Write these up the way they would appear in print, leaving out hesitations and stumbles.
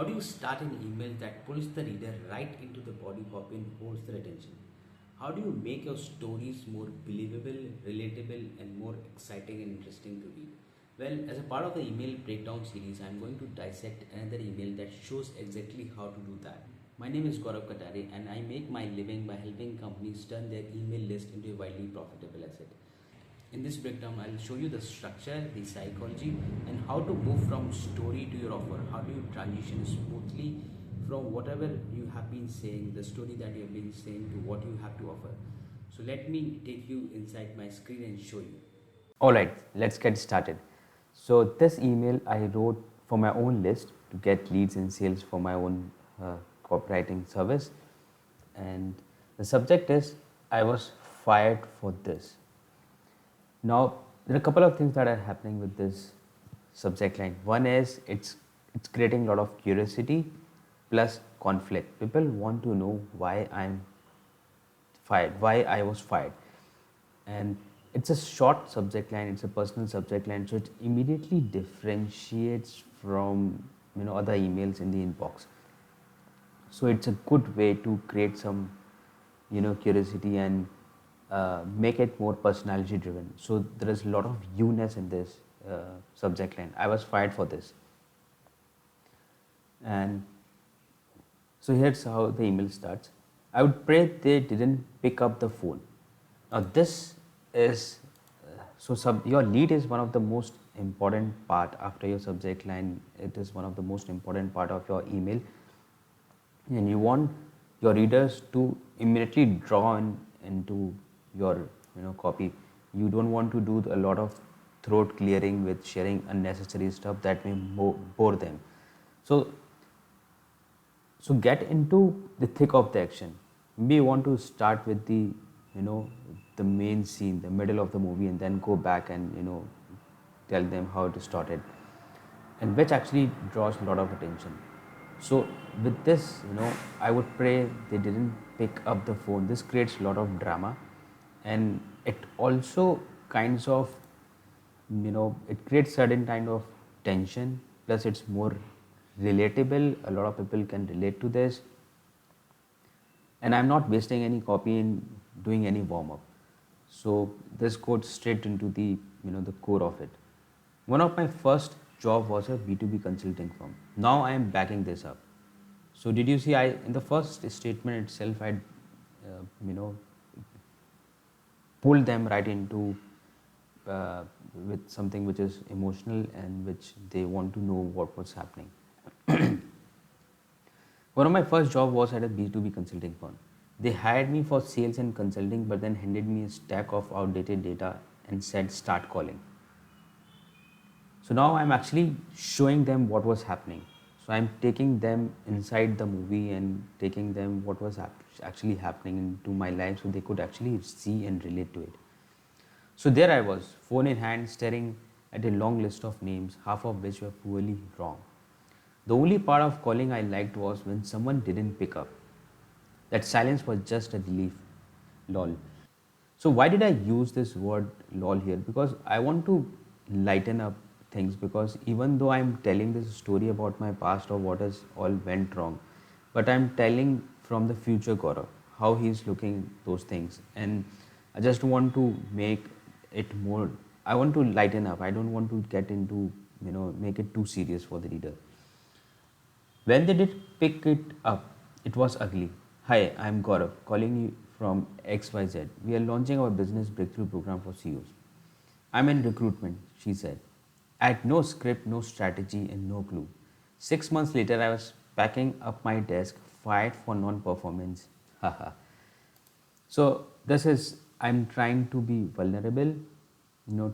How do you start an email that pulls the reader right into the body copy and holds their attention? How do you make your stories more believable, relatable, and more exciting and interesting to read? Well, as a part of the email breakdown series, I'm going to dissect another email that shows exactly how to do that. My name is Gaurav Katare, and I make my living by helping companies turn their email list into a widely profitable asset. In this breakdown, I'll show you the structure, the psychology, and how to move from story to your offer. How do you transition smoothly from whatever you have been saying, the story that you have been saying, to what you have to offer. So let me take you inside my screen and show you. All right, let's get started. So this email I wrote for my own list to get leads and sales for my own copywriting service. And the subject is I was fired for this. Now, there are a couple of things that are happening with this subject line. One is it's creating a lot of curiosity plus conflict. People want to know why I'm fired, why I was fired. And it's a short subject line, it's a personal subject line, so it immediately differentiates from other emails in the inbox. So it's a good way to create some curiosity and make it more personality driven. So there is a lot of you-ness in this subject line. I was fired for this. And so here's how the email starts. I would pray they didn't pick up the phone. Now this is your lead is one of the most important part after your subject line. It is one of the most important part of your email, and you want your readers to immediately draw into your copy. You don't want to do a lot of throat clearing with sharing unnecessary stuff that may bore them. So get into the thick of the action. Maybe you want to start with the main scene, the middle of the movie, and then go back and tell them how it started, and which actually draws a lot of attention. So with this, I would pray they didn't pick up the phone. This creates a lot of drama, and it also kinds of it creates certain kind of tension. Plus, it's more relatable. A lot of people can relate to this, and I'm not wasting any copy in doing any warm up. So this goes straight into the the core of it. One of my first job was a B2B consulting firm. Now I am backing this up. So did you see, I in the first statement itself I you know pulled them right into with something which is emotional and which they want to know what was happening. One of my first job was at a B2B consulting firm. They hired me for sales and consulting, but then handed me a stack of outdated data and said, start calling. So now I'm actually showing them what was happening. So I'm taking them inside the movie and taking them what was actually happening into my life so they could actually see and relate to it. So there I was, phone in hand, staring at a long list of names, half of which were poorly wrong. The only part of calling I liked was when someone didn't pick up. That silence was just a relief. Lol. So why did I use this word lol here? Because I want to lighten up things, because even though I'm telling this story about my past or what has all went wrong, but I'm telling from the future Gaurav how he's looking those things, and I just want to make it more. I want to lighten up. I don't want to get into make it too serious for the reader. When they did pick it up, it was ugly. Hi, I'm Gaurav, calling you from XYZ. We are launching our business breakthrough program for CEOs. I'm in recruitment, she said. I had no script, no strategy, and no clue. 6 months later, I was packing up my desk, fired for non performance. Haha. So this is, I'm trying to be vulnerable,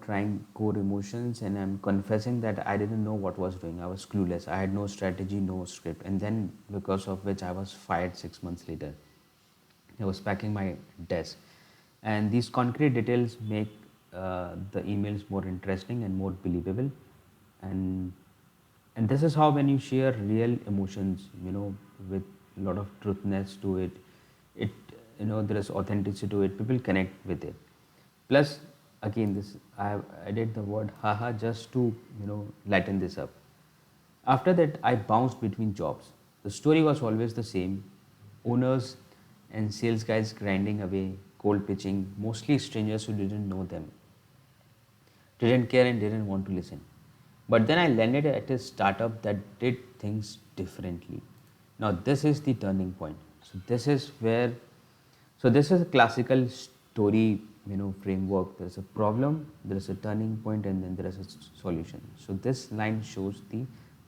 trying core emotions, and I'm confessing that I didn't know what was doing. I was clueless. I had no strategy, no script, and then because of which I was fired 6 months later. I was packing my desk, and these concrete details make the emails more interesting and more believable, and this is how, when you share real emotions, with a lot of truthness to it, it there is authenticity to it, people connect with it. Plus, again, this I have added the word haha just to lighten this up. After that, I bounced between jobs. The story was always the same: owners and sales guys grinding away, cold pitching, mostly strangers who didn't know them, didn't care, and didn't want to listen. But then I landed at a startup that did things differently. Now, this is the turning point. This is a classical story, framework. There is a problem, there is a turning point, and then there is a solution. So this line shows the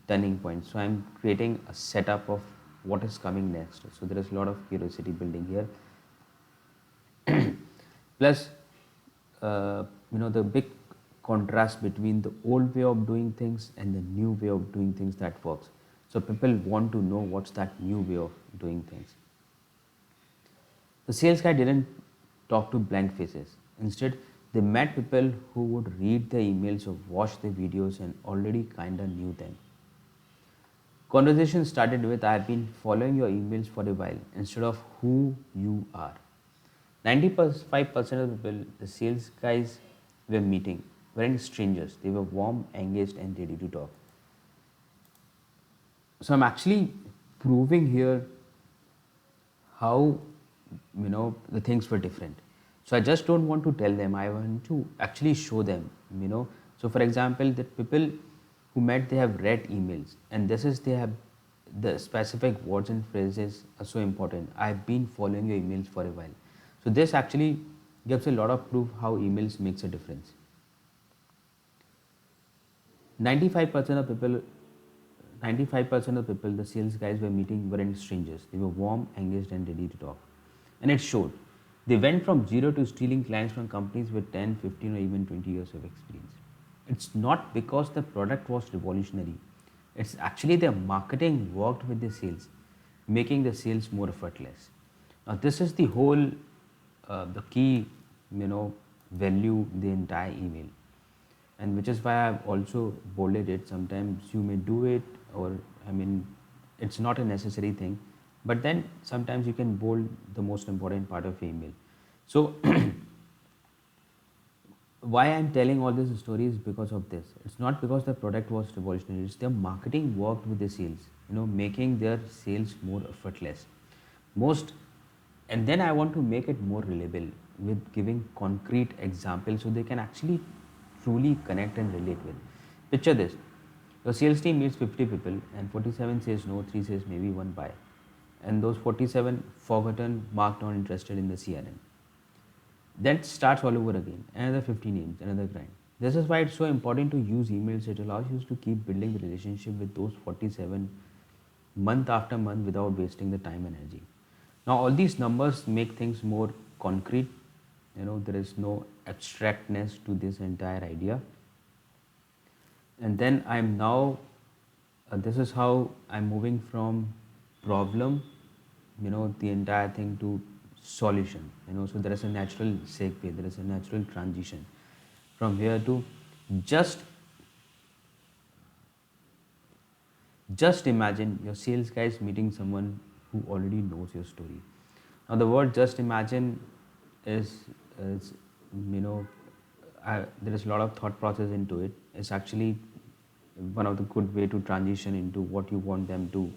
turning point. So I'm creating a setup of what is coming next. So there is a lot of curiosity building here. Plus, the big contrast between the old way of doing things and the new way of doing things that works. So people want to know what's that new way of doing things. The sales guy didn't talk to blank faces. Instead, they met people who would read the emails or watch the videos and already kinda knew them. Conversation started with, I have been following your emails for a while, instead of who you are. 95% of the people the sales guys were meeting weren't strangers. They were warm, engaged, and ready to talk. So I'm actually proving here how the things were different. So I just don't want to tell them, I want to actually show them. So for example, the people who met, they have read emails, and they have the specific words and phrases are so important. I've been following your emails for a while. So this actually gives a lot of proof how emails makes a difference. 95% of people 95% of people the sales guys were meeting weren't strangers. They were warm, engaged, and ready to talk. And it showed. They went from zero to stealing clients from companies with 10, 15, or even 20 years of experience. It's not because the product was revolutionary. It's actually their marketing worked with the sales, making the sales more effortless. Now, this is the whole, the key, value in the entire email, and which is why I've also bolded it. Sometimes you may do it, or it's not a necessary thing, but then sometimes you can bold the most important part of email. So why I'm telling all this story is because of this. It's not because the product was revolutionary. It's their marketing worked with the sales, making their sales more effortless. Most, and then I want to make it more reliable with giving concrete examples so they can actually truly connect and relate with. Picture this: your sales team meets 50 people, and 47 says no, 3 says maybe, 1 buy, and those 47 forgotten, marked not interested in the CRM. Then starts all over again. Another 50 names, another grind. This is why it's so important to use emails. It allows you to keep building the relationship with those 47 month after month without wasting the time and energy. Now, all these numbers make things more concrete. There is no abstractness to this entire idea. And then I'm now, this is how I'm moving from problem, the entire thing, to solution. So there is a natural segue, there is a natural transition from here to just imagine your sales guys meeting someone who already knows your story. Now the word just imagine is there is a lot of thought process into it. It's actually one of the good way to transition into what you want them to.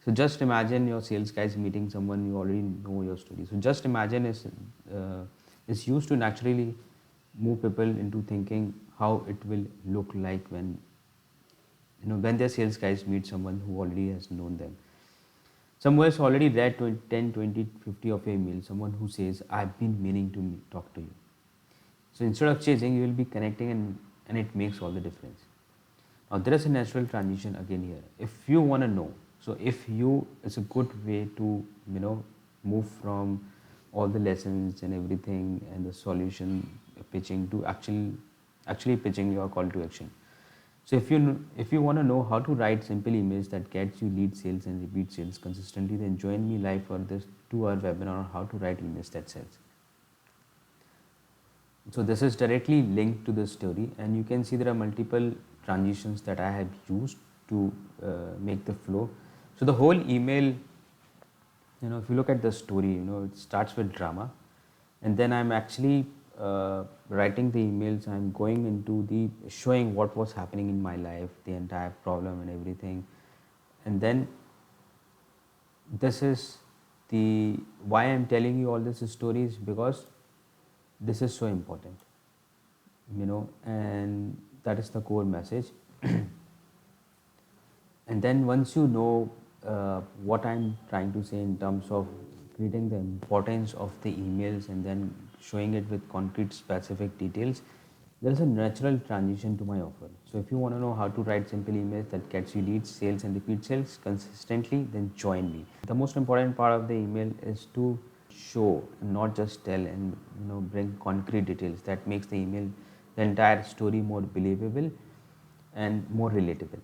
So just imagine your sales guys meeting someone you already know your story. So just imagine is used to naturally move people into thinking how it will look like when their sales guys meet someone who already has known them. Someone has already read 10, 20, 50 of your emails. Someone who says, I've been meaning to talk to you. So instead of chasing, you will be connecting, and it makes all the difference. Now there is a natural transition again here. If you want to know, it's a good way to move from all the lessons and everything and the solution pitching to actually pitching your call to action. So if you want to know how to write simple emails that gets you lead sales and repeat sales consistently, then join me live for this 2-hour webinar on how to write emails that sells. So this is directly linked to the story, and you can see there are multiple transitions that I have used to make the flow. So the whole email, if you look at the story, it starts with drama, and then I'm actually writing the emails, I'm going into the showing what was happening in my life, the entire problem and everything. And then this is the why I'm telling you all this stories, because this is so important, and that is the core message. And then once you know what I'm trying to say in terms of creating the importance of the emails and then showing it with concrete specific details, there's a natural transition to my offer. So if you want to know how to write simple emails that gets you leads, sales and repeat sales consistently, then join me. The most important part of the email is to show, not just tell, and bring concrete details that makes the email, the entire story more believable and more relatable.